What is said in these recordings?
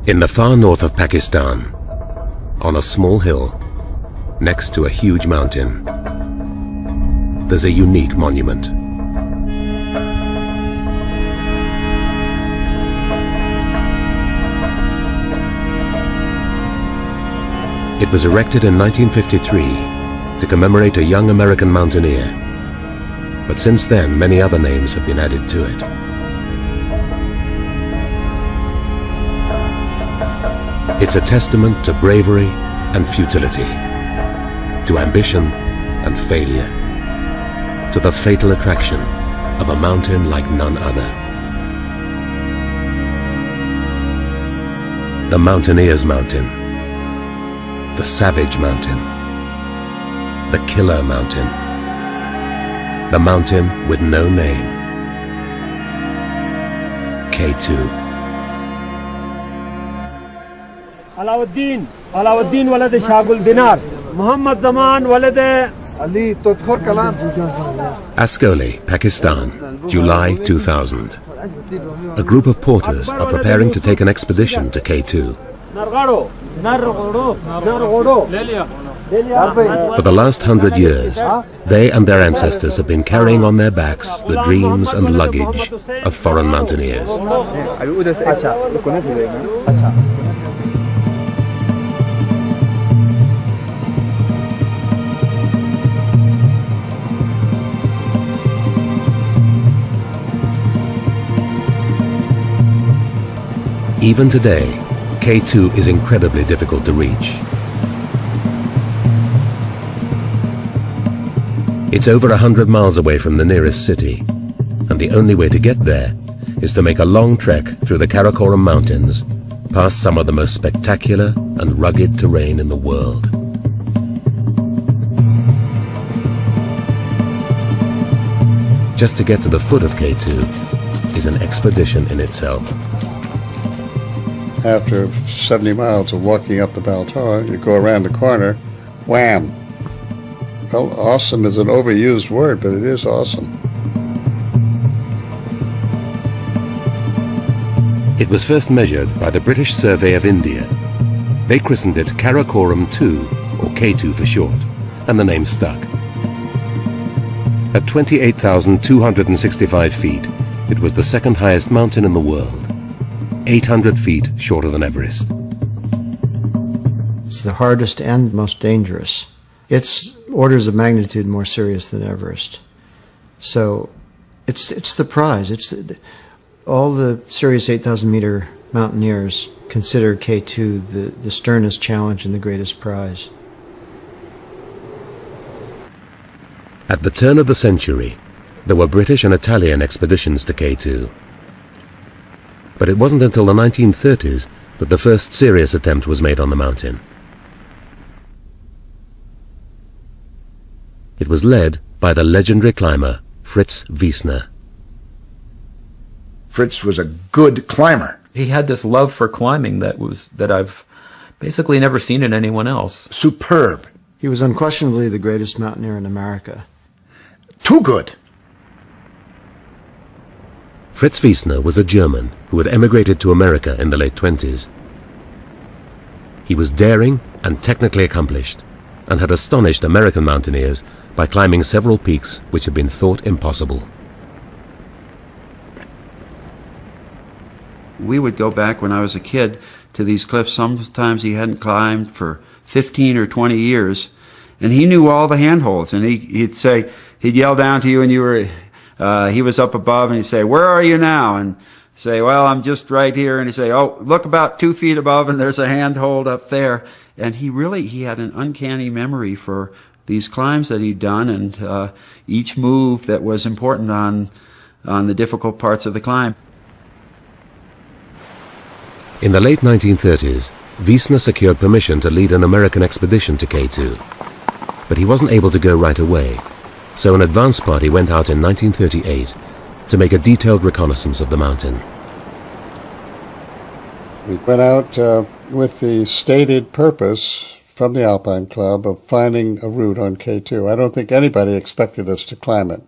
In the far north of Pakistan, on a small hill, next to a huge mountain, there's a unique monument. It was erected in 1953 to commemorate a young American mountaineer, but since then many other names have been added to it. It's a testament to bravery and futility, to ambition and failure, to the fatal attraction of a mountain like none other. The Mountaineer's Mountain, the Savage Mountain, the Killer Mountain, the mountain with no name, K2. Alauddin walad Shagul Dinar, Muhammad Zaman walad Ali Todkhor Kalam. Ascoli, Pakistan, July 2000. A group of porters are preparing to take an expedition to K2. For the last 100 years, they and their ancestors have been carrying on their backs the dreams and luggage of foreign mountaineers. Even today, K2 is incredibly difficult to reach. It's over 100 miles away from the nearest city, and the only way to get there is to make a long trek through the Karakoram Mountains, past some of the most spectacular and rugged terrain in the world. Just to get to the foot of K2 is an expedition in itself. After 70 miles of walking up the Baltoro, you go around the corner, wham! Well, awesome is an overused word, but it is awesome. It was first measured by the British Survey of India. They christened it Karakoram 2, or K2 for short, and the name stuck. At 28,265 feet, it was the second highest mountain in the world, 800 feet shorter than Everest. It's the hardest and most dangerous. It's orders of magnitude more serious than Everest. So it's the prize. All the serious 8,000-meter mountaineers consider K2 the sternest challenge and the greatest prize. At the turn of the century, there were British and Italian expeditions to K2. But it wasn't until the 1930s that the first serious attempt was made on the mountain. It was led by the legendary climber Fritz Wiessner. Fritz was a good climber. He had this love for climbing that I've basically never seen in anyone else. Superb. He was unquestionably the greatest mountaineer in America. Too good. Fritz Wiessner was a German who had emigrated to America in the late 20s. He was daring and technically accomplished, and had astonished American mountaineers by climbing several peaks which had been thought impossible. We would go back when I was a kid to these cliffs. Sometimes he hadn't climbed for 15 or 20 years, and he knew all the handholds, and he'd yell down to you, and he was up above, and he'd say, "Where are you now?" And say, "Well, I'm just right here." And he'd say, "Oh, look about 2 feet above, and there's a handhold up there." And he had an uncanny memory for these climbs that he'd done, and each move that was important on the difficult parts of the climb. In the late 1930s, Wiessner secured permission to lead an American expedition to K2. But he wasn't able to go right away, so an advance party went out in 1938 to make a detailed reconnaissance of the mountain. We went out with the stated purpose from the Alpine Club of finding a route on K2. I don't think anybody expected us to climb it.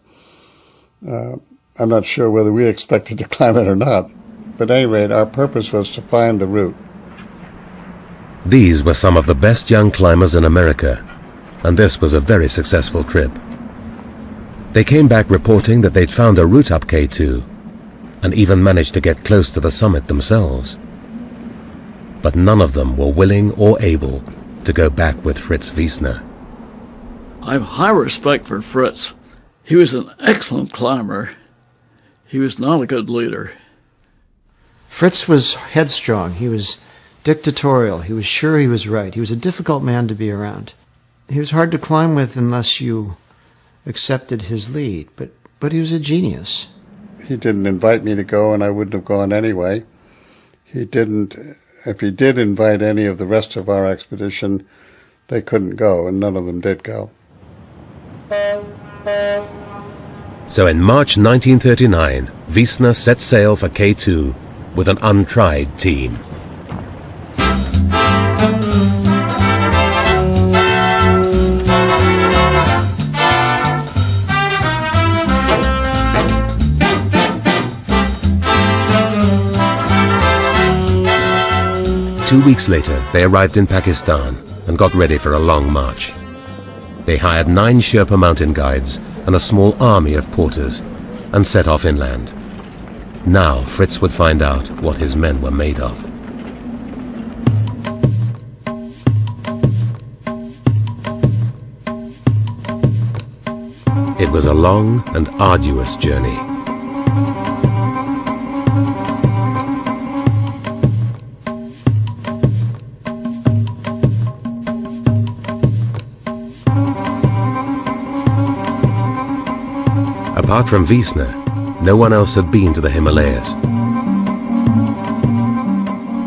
I'm not sure whether we expected to climb it or not, but at any rate, our purpose was to find the route. These were some of the best young climbers in America, and this was a very successful trip. They came back reporting that they'd found a route up K2 and even managed to get close to the summit themselves. But none of them were willing or able to go back with Fritz Wiesner. I have high respect for Fritz. He was an excellent climber. He was not a good leader. Fritz was headstrong. He was dictatorial. He was sure he was right. He was a difficult man to be around. He was hard to climb with unless you accepted his lead, but he was a genius. He didn't invite me to go, and I wouldn't have gone anyway. He didn't. If he did invite any of the rest of our expedition, they couldn't go, and none of them did go. So in March 1939, Wiesner set sail for K2 with an untried team. Two weeks later, they arrived in Pakistan and got ready for a long march. They hired 9 Sherpa mountain guides and a small army of porters and set off inland. Now Fritz would find out what his men were made of. It was a long and arduous journey. Apart from Wiesner, no one else had been to the Himalayas.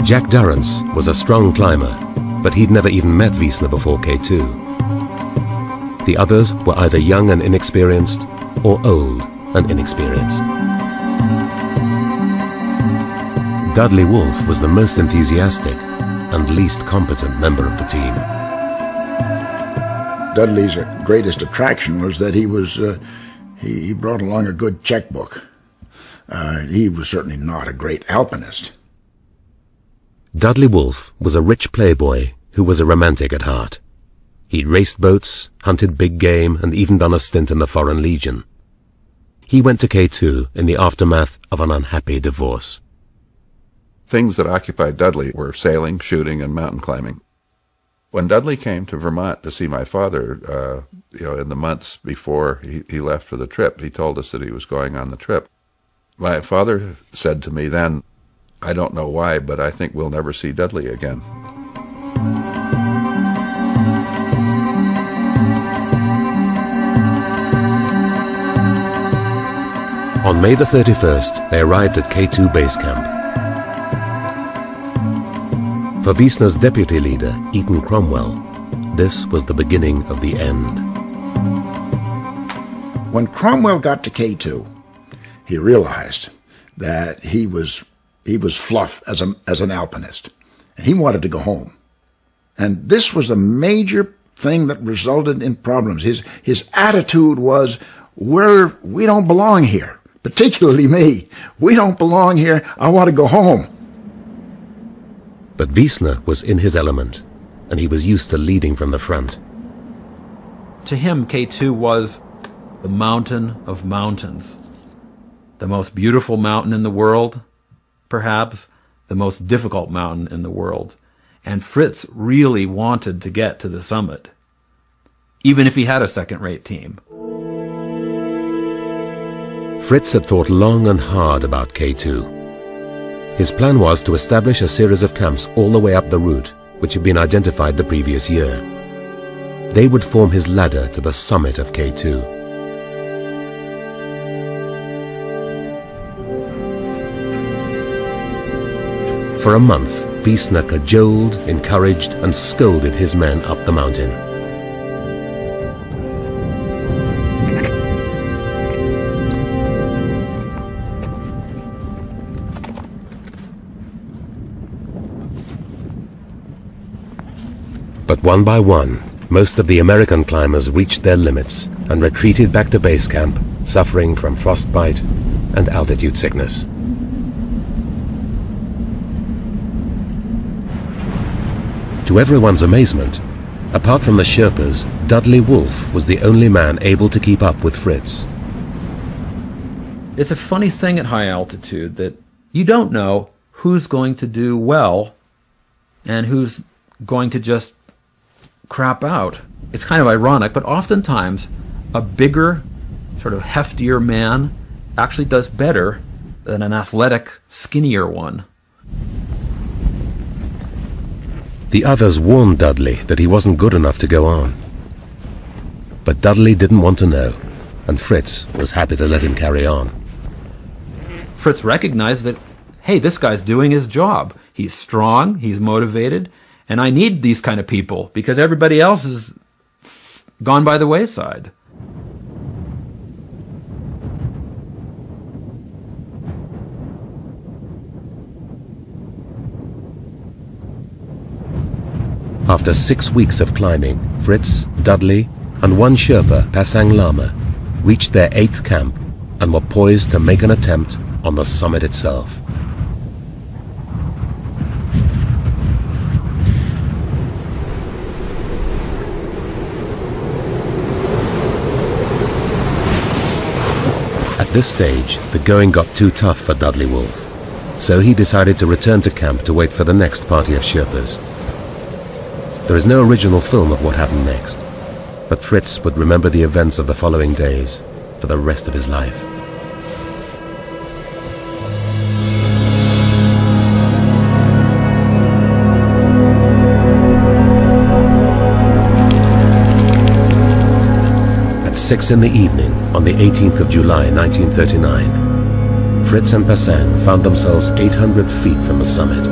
Jack Durrance was a strong climber, but he'd never even met Wiesner before K2. The others were either young and inexperienced or old and inexperienced. Dudley Wolfe was the most enthusiastic and least competent member of the team. Dudley's greatest attraction was that he brought along a good checkbook. He was certainly not a great alpinist. Dudley Wolfe was a rich playboy who was a romantic at heart. He'd raced boats, hunted big game, and even done a stint in the Foreign Legion. He went to K2 in the aftermath of an unhappy divorce. Things that occupied Dudley were sailing, shooting, and mountain climbing. When Dudley came to Vermont to see my father, in the months before he left for the trip, he told us that he was going on the trip. My father said to me then, "I don't know why, but I think we'll never see Dudley again." On May the 31st, they arrived at K2 base camp. For Wiesner's deputy leader, Eaton Cromwell, this was the beginning of the end. When Cromwell got to K2, he realized that he was fluff as an alpinist, and he wanted to go home. And this was a major thing that resulted in problems. His attitude was, we don't belong here, particularly me. We don't belong here. I want to go home. But Wiesner was in his element, and he was used to leading from the front. To him, K2 was the mountain of mountains. The most beautiful mountain in the world, perhaps the most difficult mountain in the world. And Fritz really wanted to get to the summit, even if he had a second-rate team. Fritz had thought long and hard about K2. His plan was to establish a series of camps all the way up the route, which had been identified the previous year. They would form his ladder to the summit of K2. For a month, Wiesner cajoled, encouraged, and scolded his men up the mountain. But one by one, most of the American climbers reached their limits and retreated back to base camp, suffering from frostbite and altitude sickness. To everyone's amazement, apart from the Sherpas, Dudley Wolfe was the only man able to keep up with Fritz. It's a funny thing at high altitude that you don't know who's going to do well and who's going to just crap out. It's kind of ironic, but oftentimes a bigger, sort of heftier man actually does better than an athletic, skinnier one. The others warned Dudley that he wasn't good enough to go on. But Dudley didn't want to know, and Fritz was happy to let him carry on. Fritz recognized that, hey, this guy's doing his job. He's strong, he's motivated, and I need these kind of people because everybody else is gone by the wayside. After 6 weeks of climbing, Fritz, Dudley, and one Sherpa, Pasang Lama, reached their 8th camp and were poised to make an attempt on the summit itself. At this stage, the going got too tough for Dudley Wolfe, so he decided to return to camp to wait for the next party of Sherpas. There is no original film of what happened next, but Fritz would remember the events of the following days for the rest of his life. At 6 in the evening on the 18th of July 1939, Fritz and Pasang found themselves 800 feet from the summit.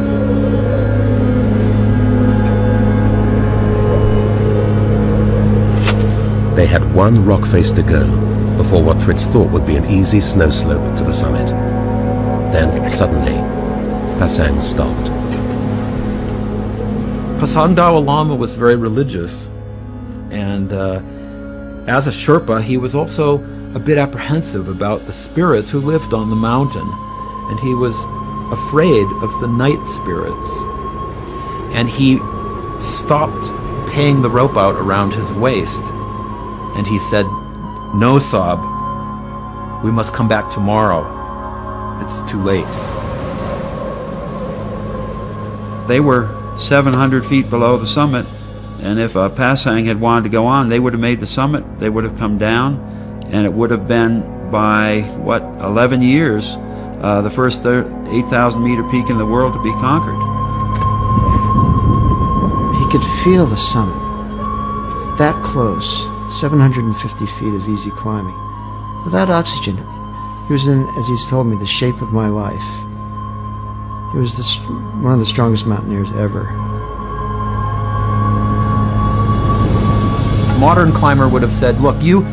They had one rock face to go before what Fritz thought would be an easy snow slope to the summit. Then, suddenly, Pasang stopped. Pasang Dawa Lama was very religious, and as a Sherpa, he was also a bit apprehensive about the spirits who lived on the mountain, and he was afraid of the night spirits. And he stopped paying the rope out around his waist. And he said, "No, Saab, we must come back tomorrow. It's too late." They were 700 feet below the summit, and if Pasang had wanted to go on, they would have made the summit. They would have come down, and it would have been by, 11 years, the first 8,000 meter peak in the world to be conquered. He could feel the summit, that close. 750 feet of easy climbing. Without oxygen, he was in, as he's told me, the shape of my life. He was one of the strongest mountaineers ever. A modern climber would have said, look, you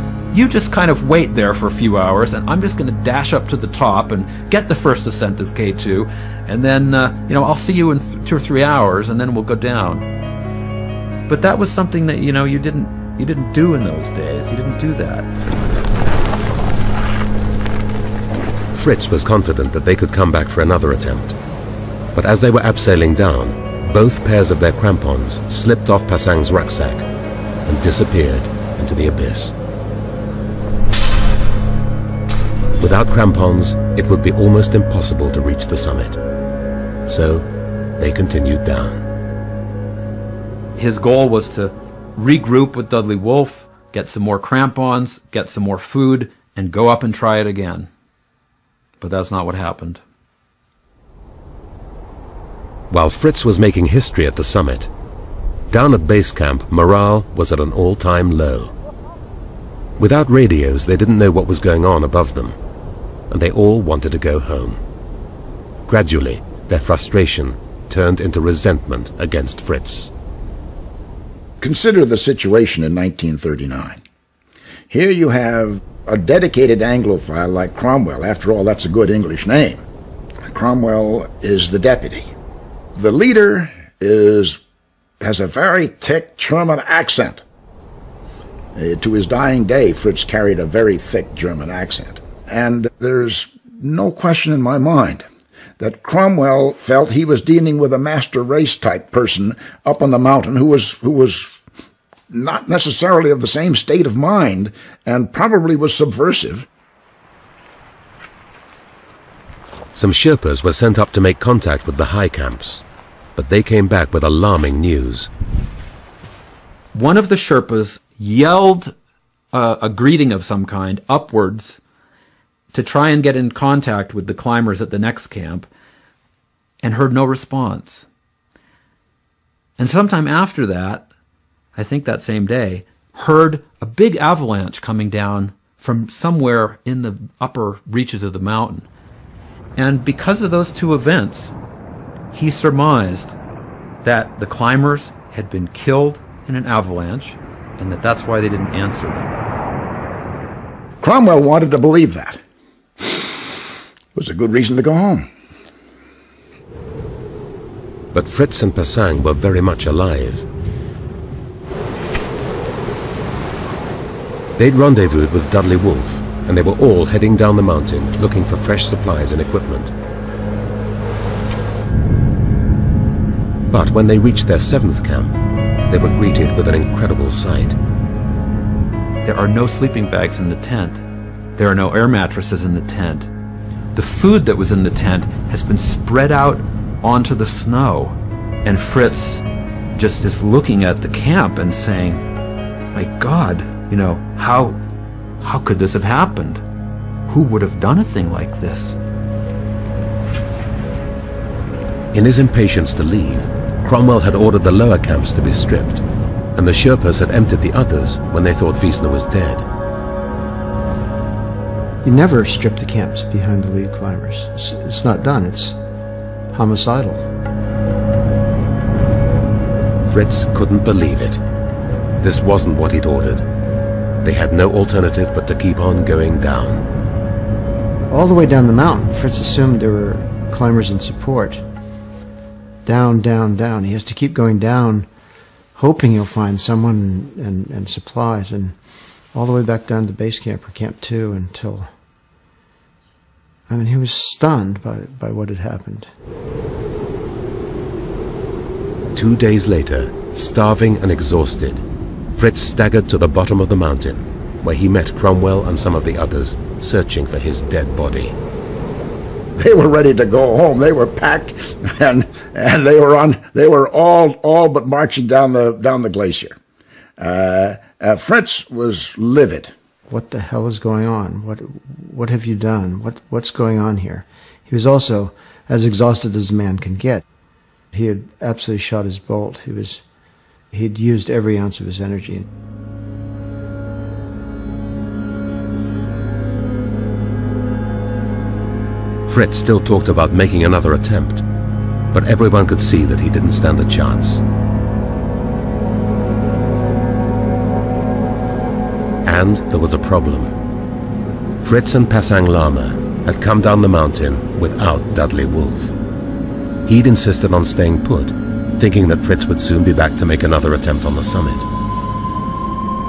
just kind of wait there for a few hours, and I'm just going to dash up to the top and get the first ascent of K2, and then, I'll see you in 2 or 3 hours, and then we'll go down. But that was something that, you didn't do in those days. You didn't do that. Fritz was confident that they could come back for another attempt. But as they were abseiling down, both pairs of their crampons slipped off Pasang's rucksack and disappeared into the abyss. Without crampons, it would be almost impossible to reach the summit. So they continued down. His goal was to regroup with Dudley Wolfe, get some more crampons, get some more food, and go up and try it again. But that's not what happened. While Fritz was making history at the summit, down at base camp, morale was at an all-time low. Without radios, they didn't know what was going on above them, and they all wanted to go home. Gradually, their frustration turned into resentment against Fritz. Consider the situation in 1939. Here you have a dedicated Anglophile like Cromwell. After all, that's a good English name. Cromwell is the deputy. The leader has a very thick German accent. To his dying day, Fritz carried a very thick German accent. And there's no question in my mind that Cromwell felt he was dealing with a master race type person up on the mountain who was not necessarily of the same state of mind and probably was subversive. Some Sherpas were sent up to make contact with the high camps, but they came back with alarming news. One of the Sherpas yelled a greeting of some kind upwards to try and get in contact with the climbers at the next camp, and heard no response. And sometime after that, I think that same day, heard a big avalanche coming down from somewhere in the upper reaches of the mountain. And because of those two events, he surmised that the climbers had been killed in an avalanche, and that's why they didn't answer them. Cromwell wanted to believe that. It was a good reason to go home. But Fritz and Pasang were very much alive. They'd rendezvoused with Dudley Wolfe, and they were all heading down the mountain looking for fresh supplies and equipment. But when they reached their 7th camp, they were greeted with an incredible sight. There are no sleeping bags in the tent. There are no air mattresses in the tent. The food that was in the tent has been spread out onto the snow. And Fritz just is looking at the camp and saying, my God, you know, how could this have happened? Who would have done a thing like this? In his impatience to leave, Cromwell had ordered the lower camps to be stripped, and the Sherpas had emptied the others when they thought Wiesner was dead. You never strip the camps behind the lead climbers. It's not done. It's homicidal. Fritz couldn't believe it. This wasn't what he'd ordered. They had no alternative but to keep on going down. All the way down the mountain, Fritz assumed there were climbers in support. Down, down, down. He has to keep going down, hoping he'll find someone and supplies, and all the way back down to base camp or Camp 2 until... I mean, he was stunned by what had happened. 2 days later, starving and exhausted, Fritz staggered to the bottom of the mountain, where he met Cromwell and some of the others searching for his dead body. They were ready to go home. They were packed, and they were all but marching down the glacier. Fritz was livid. What the hell is going on? What have you done? What's going on here? He was also as exhausted as a man can get. He had absolutely shot his bolt. He'd used every ounce of his energy. Fritz still talked about making another attempt, but everyone could see that he didn't stand a chance. And there was a problem. Fritz and Pasang Lama had come down the mountain without Dudley Wolfe. He'd insisted on staying put, thinking that Fritz would soon be back to make another attempt on the summit.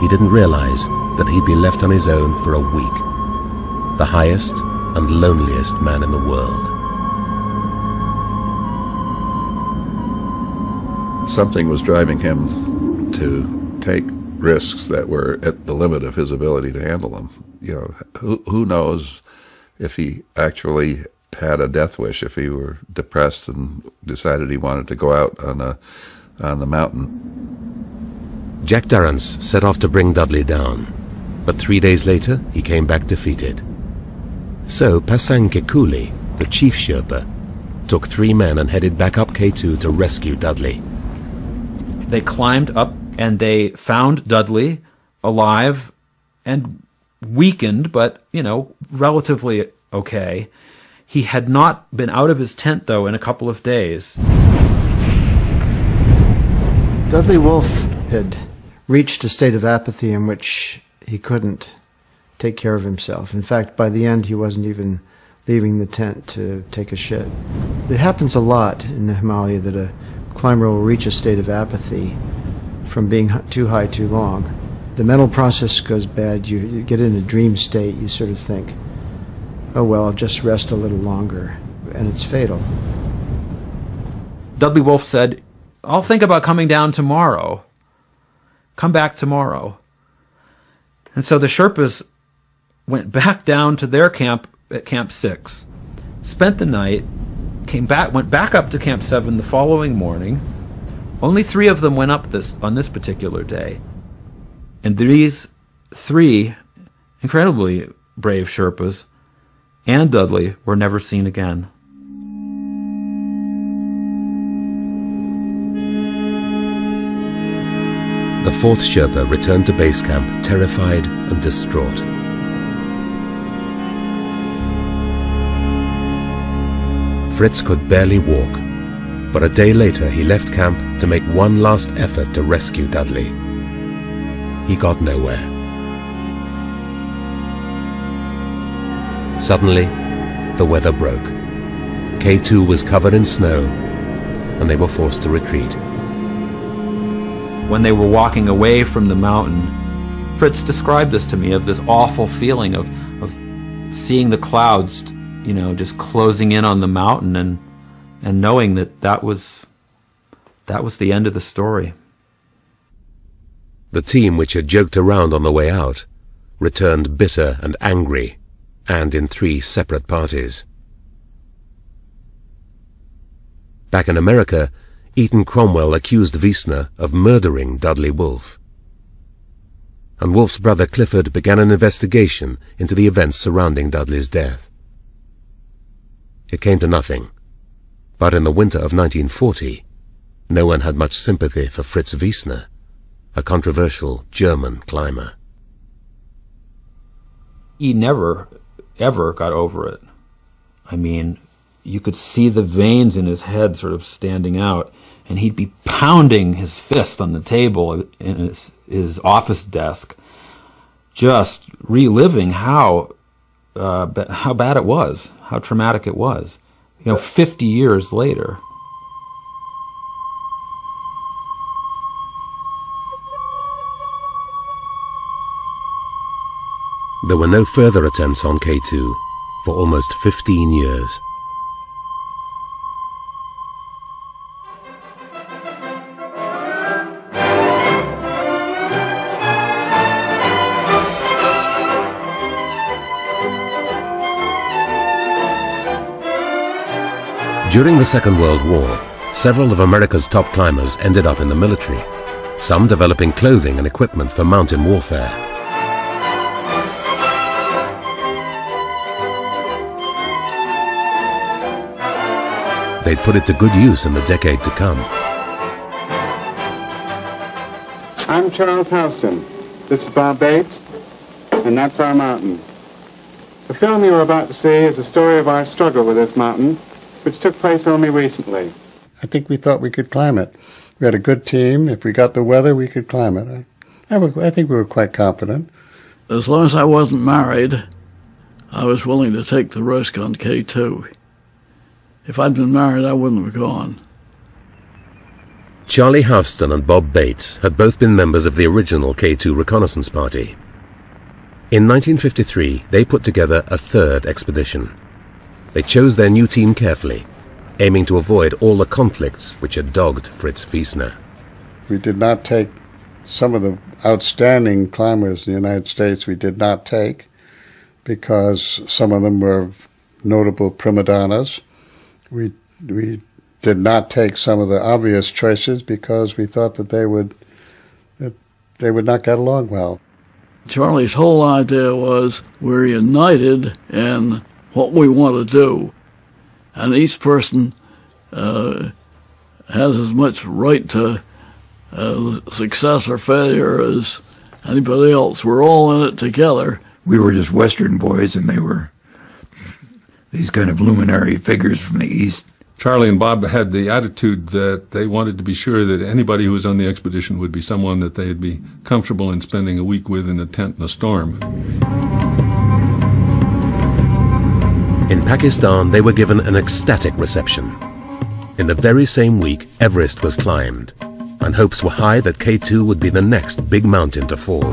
He didn't realize that he'd be left on his own for a week, the highest and loneliest man in the world. Something was driving him to take risks that were at the limit of his ability to handle them. You know, who knows if he actually had a death wish, if he were depressed and decided he wanted to go out on the mountain. Jack Durrance set off to bring Dudley down, but 3 days later he came back defeated. So Pasang Kekuli, the chief Sherpa, took 3 men and headed back up K2 to rescue Dudley. They climbed up and they found Dudley alive and weakened, but, you know, relatively okay. He had not been out of his tent, though, in a couple of days. Dudley Wolfe had reached a state of apathy in which he couldn't take care of himself. In fact, by the end, he wasn't even leaving the tent to take a shit. It happens a lot in the Himalaya that a climber will reach a state of apathy from being too high too long. The mental process goes bad. You get in a dream state. You sort of think, oh, well, I'll just rest a little longer. and it's fatal. Dudley Wolfe said, "I'll think about coming down tomorrow. Come back tomorrow." And so the Sherpas went back down to their camp at Camp 6, spent the night, went back up to Camp 7 the following morning. Only 3 of them went up on this particular day. And these 3 incredibly brave Sherpas and Dudley were never seen again. The 4th Sherpa returned to base camp terrified and distraught. Fritz could barely walk, but a day later he left camp to make one last effort to rescue Dudley. He got nowhere. Suddenly, the weather broke. K2 was covered in snow, and they were forced to retreat. When they were walking away from the mountain, Fritz described this to me, of this awful feeling of seeing the clouds, just closing in on the mountain, and knowing that was the end of the story. The team, which had joked around on the way out, returned bitter and angry, and in 3 separate parties. Back in America, Eaton Cromwell accused Wiesner of murdering Dudley Wolfe. And Wolfe's brother Clifford began an investigation into the events surrounding Dudley's death. It came to nothing, but in the winter of 1940, no one had much sympathy for Fritz Wiesner, a controversial German climber. He never, ever got over it. I mean, you could see the veins in his head sort of standing out, and he'd be pounding his fist on the table in his office desk, just reliving how bad it was, how traumatic it was, 50 years later. There were no further attempts on K2 for almost 15 years. During the Second World War, several of America's top climbers ended up in the military, some developing clothing and equipment for mountain warfare. They'd put it to good use in the decade to come. I'm Charles Houston. This is Bob Bates, and that's our mountain. The film you are about to see is a story of our struggle with this mountain, which took place only recently. I think we thought we could climb it. We had a good team. If we got the weather, we could climb it. I think we were quite confident. As long as I wasn't married, I was willing to take the risk on K2. If I'd been married, I wouldn't have gone. Charlie Houston and Bob Bates had both been members of the original K2 reconnaissance party. In 1953, they put together a 3rd expedition. They chose their new team carefully, aiming to avoid all the conflicts which had dogged Fritz Wiesner. We did not take some of the outstanding climbers in the United States. We did not take because some of them were notable prima donnas. We did not take some of the obvious choices because we thought that they would not get along well. Charlie's whole idea was we're united in what we want to do, and each person has as much right to success or failure as anybody else. We're all in it together. We were just Western boys, and they were these kind of luminary figures from the East. Charlie and Bob had the attitude that they wanted to be sure that anybody who was on the expedition would be someone that they'd be comfortable in spending a week with in a tent in a storm. In Pakistan, they were given an ecstatic reception. In the very same week, Everest was climbed, and hopes were high that K2 would be the next big mountain to fall.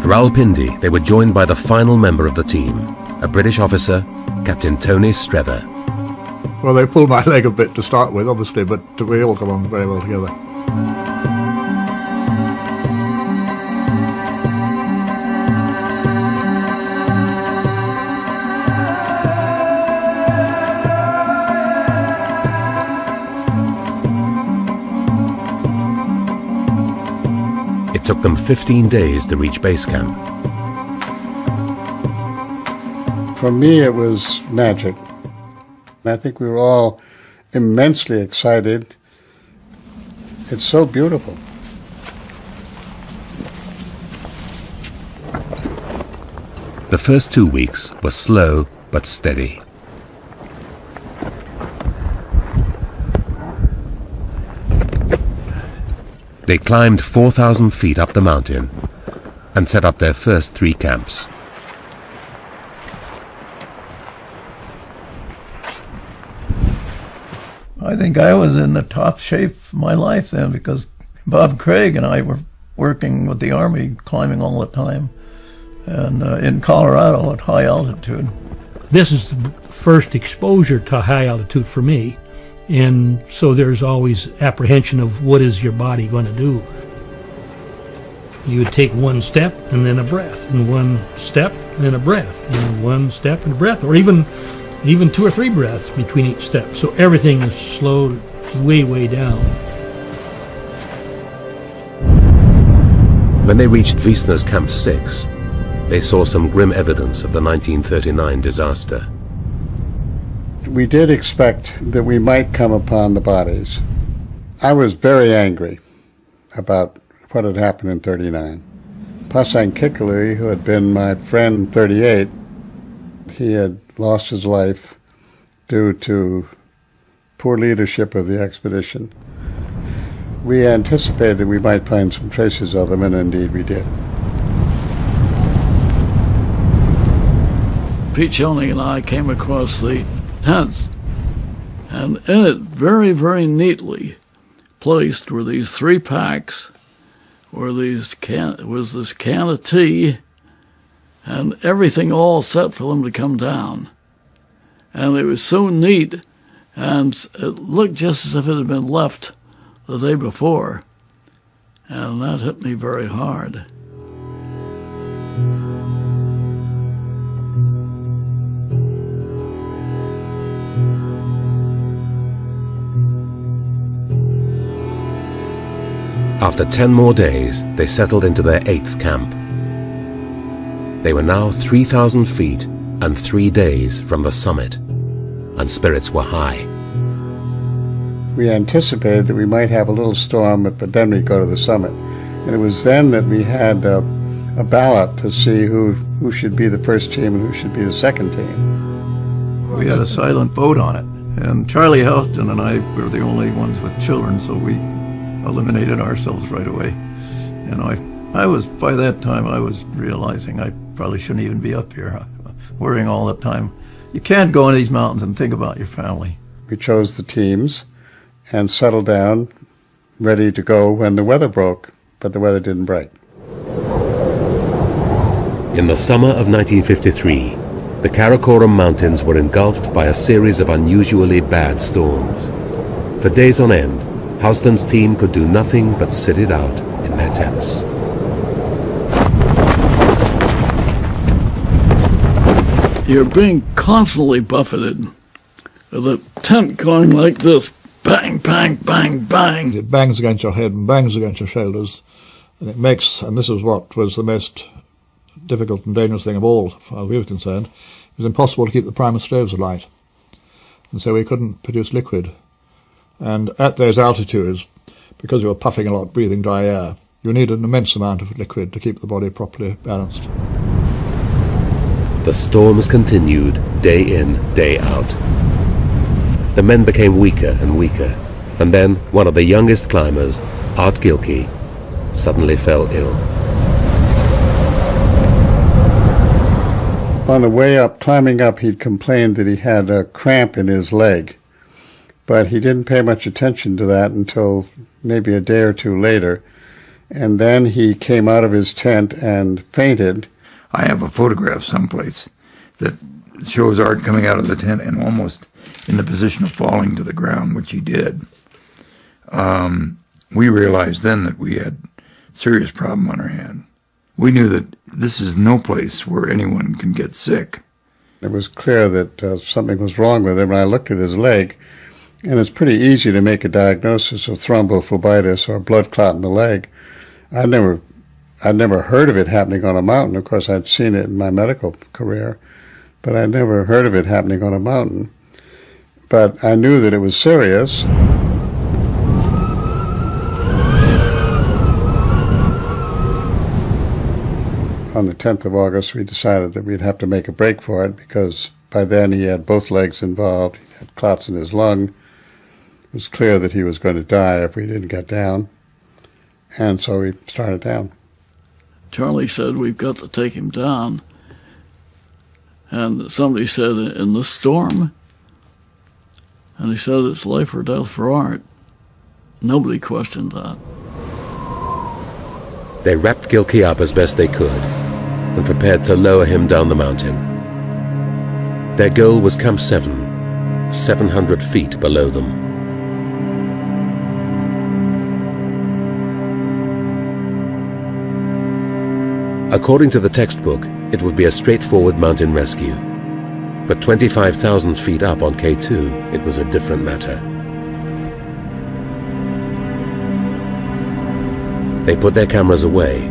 Rawalpindi, they were joined by the final member of the team, a British officer, Captain Tony Strether. Well, they pulled my leg a bit to start with, obviously, but we all got on very well together. It took them 15 days to reach base camp. For me, it was magic. I think we were all immensely excited. It's so beautiful. The first 2 weeks were slow but steady. They climbed 4,000 feet up the mountain and set up their first 3 camps. I think I was in the top shape of my life then, because Bob Craig and I were working with the Army, climbing all the time, and in Colorado at high altitude. This is the first exposure to high altitude for me, and so there's always apprehension of what is your body going to do. You would take one step and then a breath, and one step and a breath, and one step and a breath, or even 2 or 3 breaths between each step. So everything is slowed way, way down. When they reached Wiesner's Camp 6, they saw some grim evidence of the 1939 disaster. We did expect that we might come upon the bodies. I was very angry about what had happened in 39. Pasang Kikuli, who had been my friend in 38, he had lost his life due to poor leadership of the expedition. We anticipated we might find some traces of them, and indeed we did. Pete Schoening and I came across the tent, and in it, very, very neatly placed were these 3 packs, was this can of tea, and everything all set for them to come down. And it was so neat, and it looked just as if it had been left the day before. And that hit me very hard. After 10 more days, they settled into their 8th camp. They were now 3,000 feet and 3 days from the summit, and spirits were high. We anticipated that we might have a little storm, but then we'd go to the summit. And it was then that we had a ballot to see who should be the first team and who should be the second team. We had a silent vote on it, and Charlie Houston and I were the only ones with children, so we eliminated ourselves right away. And by that time I was realizing I probably shouldn't even be up here, worrying all the time. You can't go in these mountains and think about your family. We chose the teams and settled down, ready to go when the weather broke, but the weather didn't break. In the summer of 1953, the Karakoram Mountains were engulfed by a series of unusually bad storms. For days on end, Houston's team could do nothing but sit it out in their tents. You're being constantly buffeted with a tent going like this, bang, bang, bang, bang. It bangs against your head and bangs against your shoulders, and it makes, and this is what was the most difficult and dangerous thing of all, as far as we were concerned, it was impossible to keep the primus stoves alight. And so we couldn't produce liquid. And at those altitudes, because you were puffing a lot, breathing dry air, you need an immense amount of liquid to keep the body properly balanced. The storms continued day in, day out. The men became weaker and weaker, and then one of the youngest climbers, Art Gilkey, suddenly fell ill. On the way up, climbing up, he'd complained that he had a cramp in his leg, but he didn't pay much attention to that until maybe a day or 2 later, And then he came out of his tent and fainted. I have a photograph someplace that shows Art coming out of the tent and almost in the position of falling to the ground, which he did. We realized then that we had a serious problem on our hand. We knew that this is no place where anyone can get sick. It was clear that something was wrong with him, and I looked at his leg, and it's pretty easy to make a diagnosis of thrombophlebitis or blood clot in the leg. I'd never heard of it happening on a mountain. Of course, I'd seen it in my medical career, but I'd never heard of it happening on a mountain. But I knew that it was serious. On the 10th of August, we decided that we'd have to make a break for it because by then he had both legs involved. He had clots in his lung. It was clear that he was going to die if we didn't get down. And so we started down. Charlie said, we've got to take him down. And somebody said, in the storm? And he said, it's life or death for Art. Nobody questioned that. They wrapped Gilkey up as best they could and prepared to lower him down the mountain. Their goal was Camp 7, 700 feet below them. According to the textbook, it would be a straightforward mountain rescue. But 25,000 feet up on K2, it was a different matter. They put their cameras away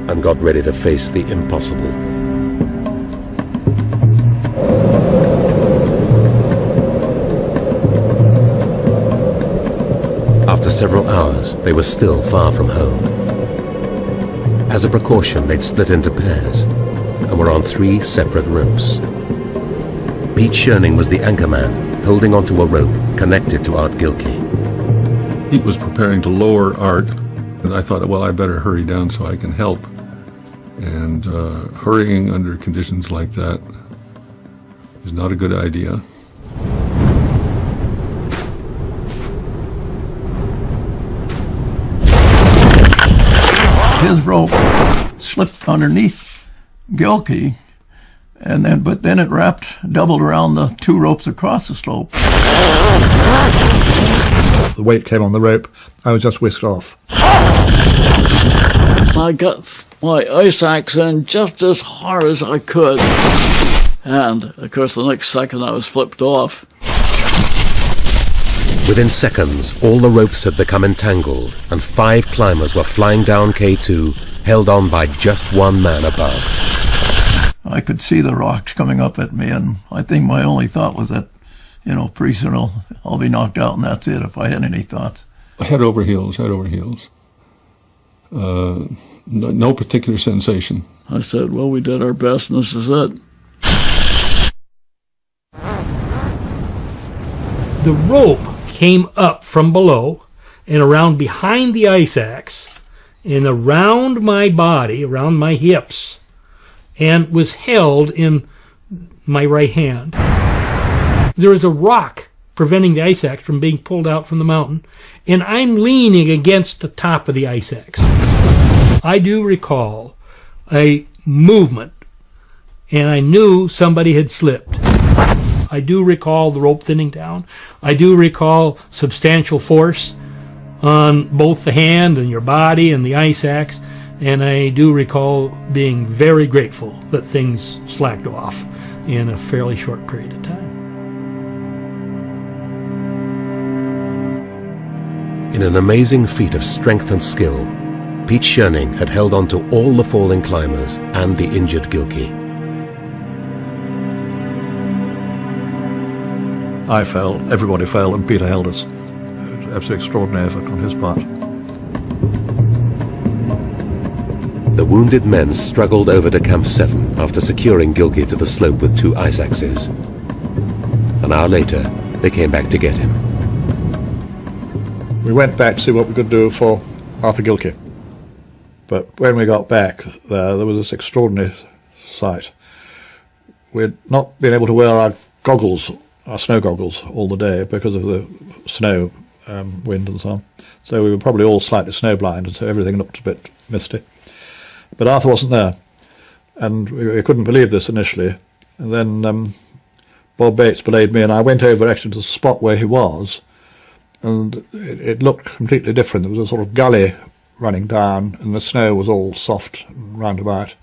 and got ready to face the impossible. After several hours, they were still far from home. As a precaution, they'd split into pairs and were on 3 separate ropes. Pete Schoening was the anchorman, holding onto a rope connected to Art Gilkey. He was preparing to lower Art, and I thought, well, I better hurry down so I can help. And hurrying under conditions like that is not a good idea. His rope slipped underneath Gilkey, but then it doubled around the 2 ropes across the slope. The weight came on the rope. I was just whisked off. I got my ice axe in just as hard as I could. And, of course, the next second I was flipped off. Within seconds, all the ropes had become entangled, and 5 climbers were flying down K2, held on by just 1 man above. I could see the rocks coming up at me, and I think my only thought was that, pretty soon I'll be knocked out, and that's it, if I had any thoughts. Head over heels, head over heels. No particular sensation. I said, well, we did our best, and this is it. The rope came up from below and around behind the ice axe and around my body, around my hips, and was held in my right hand. There was a rock preventing the ice axe from being pulled out from the mountain, and I'm leaning against the top of the ice axe. I do recall a movement, and I knew somebody had slipped. I do recall the rope thinning down. I do recall substantial force on both the hand and your body and the ice axe, and I do recall being very grateful that things slacked off in a fairly short period of time. In an amazing feat of strength and skill, Pete Schoening had held on to all the falling climbers and the injured Gilkey. I fell, everybody fell, and Peter held us. It was an absolutely extraordinary effort on his part. The wounded men struggled over to Camp 7 after securing Gilkey to the slope with 2 ice axes. An hour later, they came back to get him. We went back to see what we could do for Arthur Gilkey. But when we got back there was this extraordinary sight. We'd not been able to wear our goggles, our snow goggles, all the day because of the snow wind and so on. So we were probably all slightly snowblind, and so everything looked a bit misty. But Arthur wasn't there, and we couldn't believe this initially. And then Bob Bates belayed me, and I went over actually to the spot where he was, and it looked completely different. There was a sort of gully running down, and the snow was all soft and roundabout.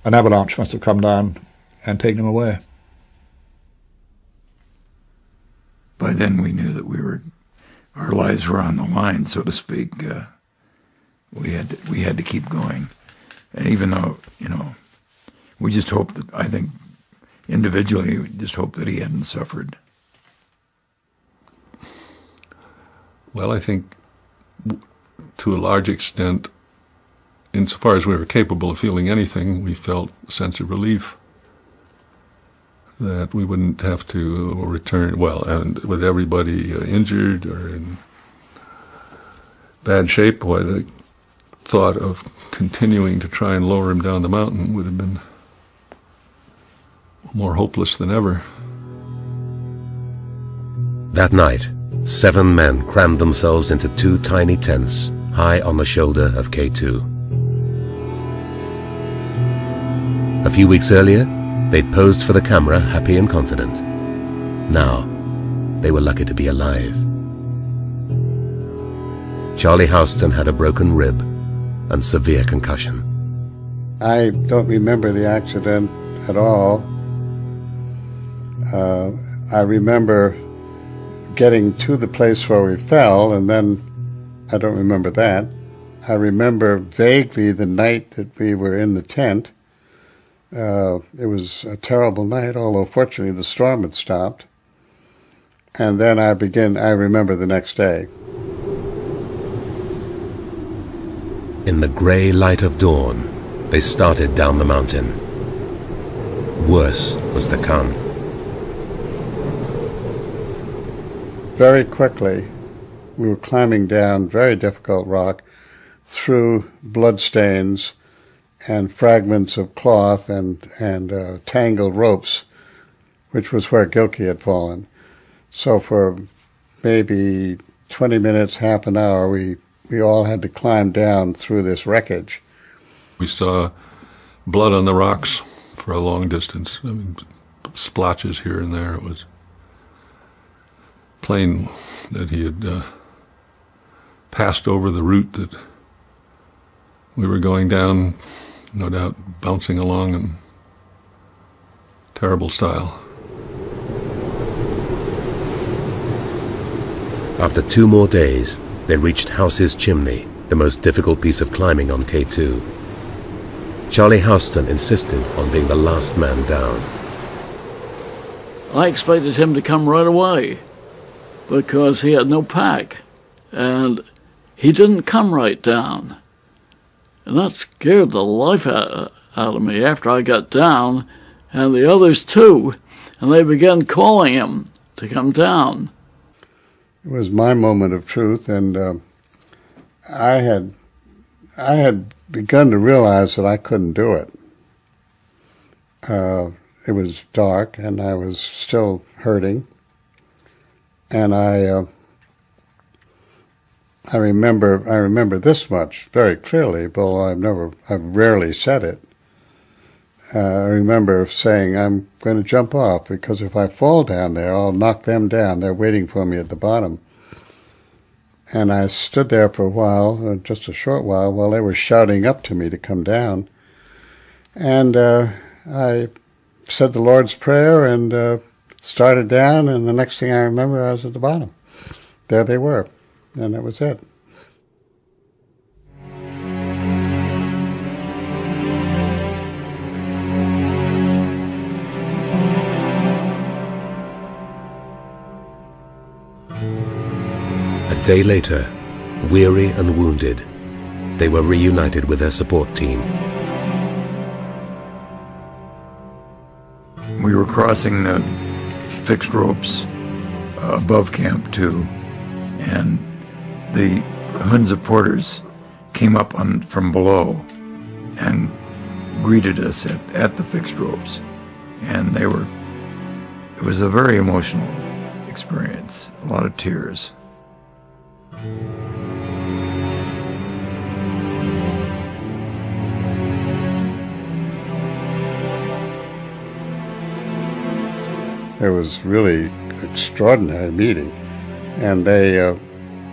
An avalanche must have come down and taken him away. By then we knew that our lives were on the line, so to speak. We had to keep going. And even though, we just hoped that, I think, individually, we just hoped that he hadn't suffered. Well, I think to a large extent, insofar as we were capable of feeling anything, we felt a sense of relief that we wouldn't have to return, well, and with everybody injured or in bad shape, why the thought of continuing to try and lower him down the mountain would have been more hopeless than ever. That night, 7 men crammed themselves into 2 tiny tents high on the shoulder of K2. A few weeks earlier, they'd posed for the camera happy and confident. Now, they were lucky to be alive. Charlie Houston had a broken rib and severe concussion. I don't remember the accident at all. I remember getting to the place where we fell, and then I don't remember that. I remember vaguely the night that we were in the tent. It was a terrible night, although fortunately the storm had stopped. And then I remember the next day. In the grey light of dawn, they started down the mountain. Worse was to come. Very quickly, we were climbing down very difficult rock through bloodstains and fragments of cloth and tangled ropes, which was where Gilkey had fallen. So for maybe 20 minutes, half an hour, we all had to climb down through this wreckage. We saw blood on the rocks for a long distance. I mean, splotches here and there. It was plain that he had passed over the route that we were going down, no doubt bouncing along in terrible style. After 2 more days, they reached House's Chimney, the most difficult piece of climbing on K2. Charlie Houston insisted on being the last man down. I expected him to come right away because he had no pack, and he didn't come right down. And that scared the life out of me after I got down, and the others too, and they began calling him to come down. It was my moment of truth, and I had begun to realize that I couldn't do it. It was dark, and I was still hurting, and I remember this much very clearly, although I've rarely said it. I remember saying, I'm going to jump off, because if I fall down there, I'll knock them down. They're waiting for me at the bottom. And I stood there for a while, just a short while they were shouting up to me to come down. And I said the Lord's Prayer and started down, and the next thing I remember, I was at the bottom. There they were, and that was it. A day later, weary and wounded, they were reunited with their support team. We were crossing the fixed ropes above Camp 2, and the Hunza porters came up from below and greeted us at the fixed ropes. And it was a very emotional experience, a lot of tears. It was really extraordinary meeting, and they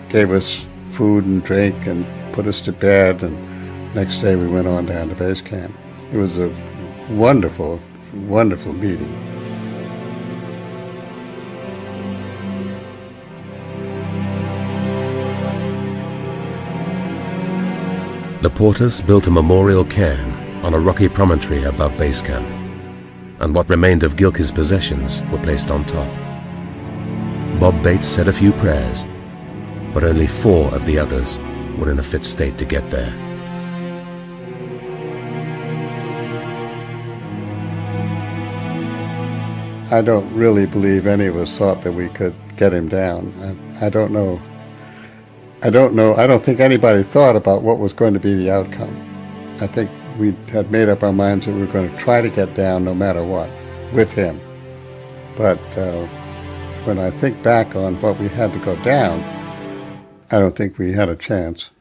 gave us food and drink and put us to bed, and next day we went on down to base camp. It was a wonderful, wonderful meeting. The porters built a memorial cairn on a rocky promontory above base camp, and what remained of Gilkey's possessions were placed on top. Bob Bates said a few prayers, but only 4 of the others were in a fit state to get there. I don't really believe any of us thought that we could get him down. I don't know. I don't think anybody thought about what was going to be the outcome. I think we had made up our minds that we were going to try to get down no matter what, with him. But when I think back on what we had to go down, I don't think we had a chance.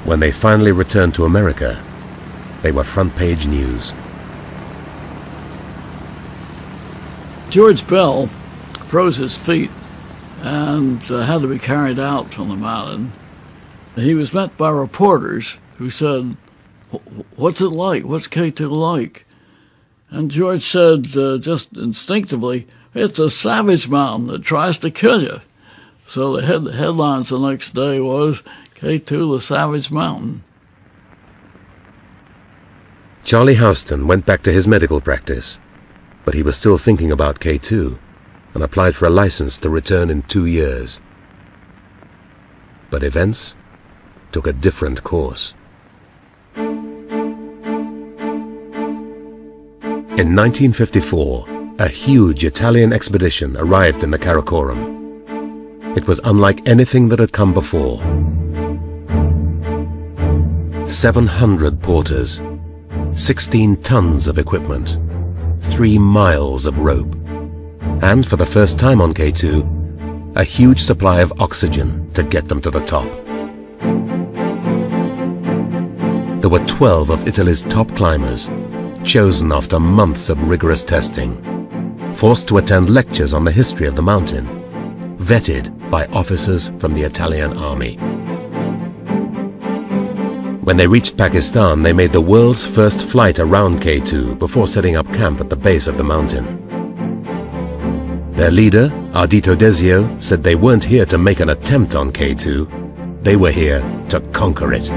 When they finally returned to America, they were front-page news. George Bell froze his feet and had to be carried out from the mountain. He was met by reporters who said, "What's it like? What's K2 like?" And George said, just instinctively, "It's a savage mountain that tries to kill you." So the headlines the next day was, K2, the Savage Mountain. Charlie Houston went back to his medical practice, but he was still thinking about K2 and applied for a license to return in 2 years. But events took a different course. In 1954, a huge Italian expedition arrived in the Karakoram. It was unlike anything that had come before. 700 porters, 16 tons of equipment, 3 miles of rope, and for the first time on K2, a huge supply of oxygen to get them to the top. There were 12 of Italy's top climbers, chosen after months of rigorous testing, forced to attend lectures on the history of the mountain, vetted by officers from the Italian army. When they reached Pakistan, they made the world's first flight around K2 before setting up camp at the base of the mountain. Their leader, Ardito Desio, said they weren't here to make an attempt on K2, they were here to conquer it.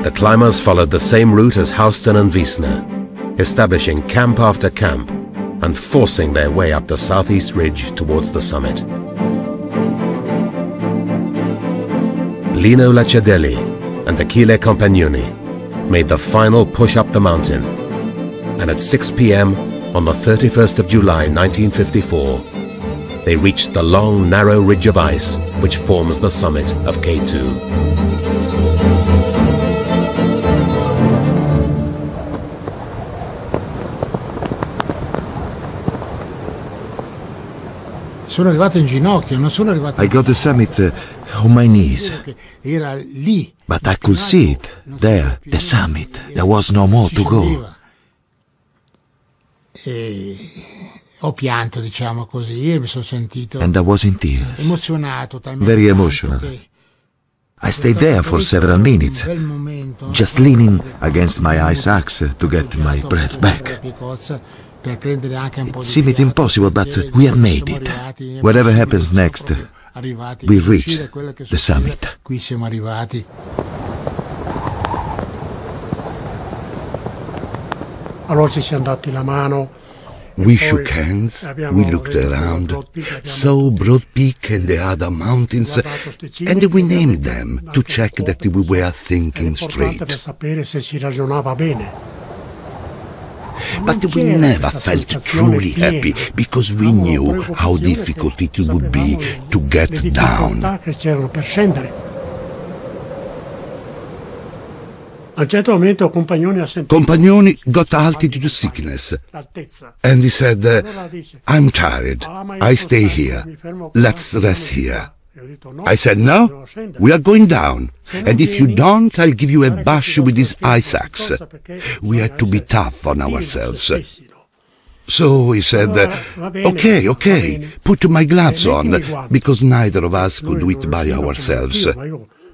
The climbers followed the same route as Houston and Wiesner, establishing camp after camp and forcing their way up the southeast ridge towards the summit. Lino Laciadelli and Achille Compagnoni made the final push up the mountain, and at 6 p.m. on the 31st of July 1954, they reached the long, narrow ridge of ice which forms the summit of K2. I got the summit on my knees. But I could see it, there, the summit. There was no more to go. And I was in tears, very emotional. I stayed there for several minutes, just leaning against my ice axe to get my breath back. It seemed impossible, but we have made it. Whatever happens next, we reached the summit. We shook hands, we looked around, saw Broad Peak and the other mountains, and we named them to check that we were thinking straight. but we never felt truly happy because we knew how difficult it would be to get down. Compagnoni got altitude sickness, and he said, I'm tired, I stay here, let's rest here. I said, no, we are going down, and if you don't, I'll give you a bash with these ice axe. We had to be tough on ourselves. So he said, okay, put my gloves on, because neither of us could do it by ourselves.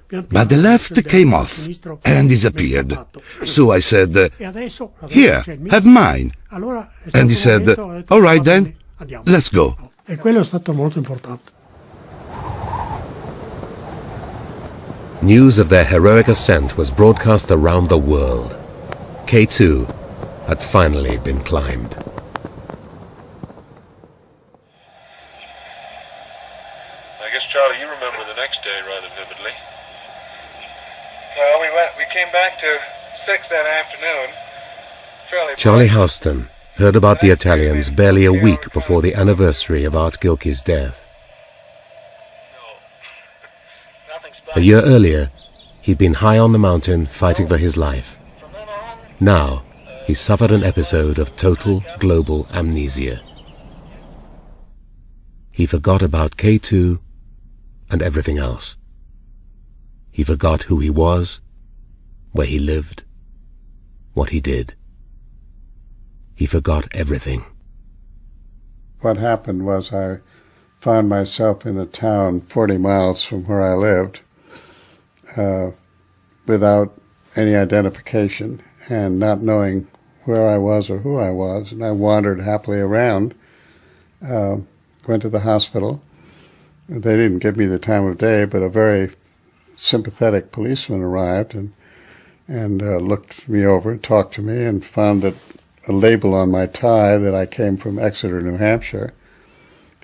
But the left came off and disappeared. So I said, here, have mine. And he said, all right then, let's go. News of their heroic ascent was broadcast around the world. K2 had finally been climbed. I guess, Charlie, you remember the next day rather vividly. Well, we came back to 6 that afternoon. Charlie Houston heard about the Italians barely a week before the anniversary of Art Gilkey's death. A year earlier, he'd been high on the mountain fighting for his life. Now, he suffered an episode of total global amnesia. He forgot about K2 and everything else. He forgot who he was, where he lived, what he did. He forgot everything. What happened was I found myself in a town 40 miles from where I lived, without any identification and not knowing where I was or who I was. And I wandered happily around, went to the hospital. They didn't give me the time of day, but a very sympathetic policeman arrived and looked me over and talked to me and found that a label on my tie that I came from Exeter, New Hampshire.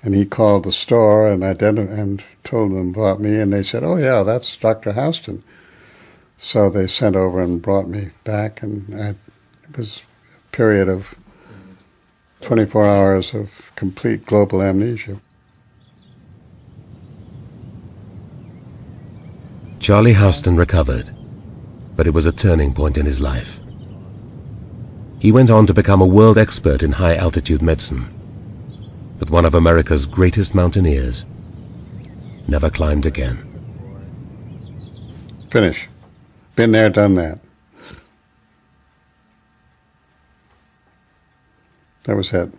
And he called the store and told them about me, and they said, oh yeah, that's Dr. Houston. So they sent over and brought me back, and it was a period of 24 hours of complete global amnesia. Charlie Houston recovered, but it was a turning point in his life. He went on to become a world expert in high-altitude medicine. But one of America's greatest mountaineers never climbed again. Finish. Been there, done that. That was it.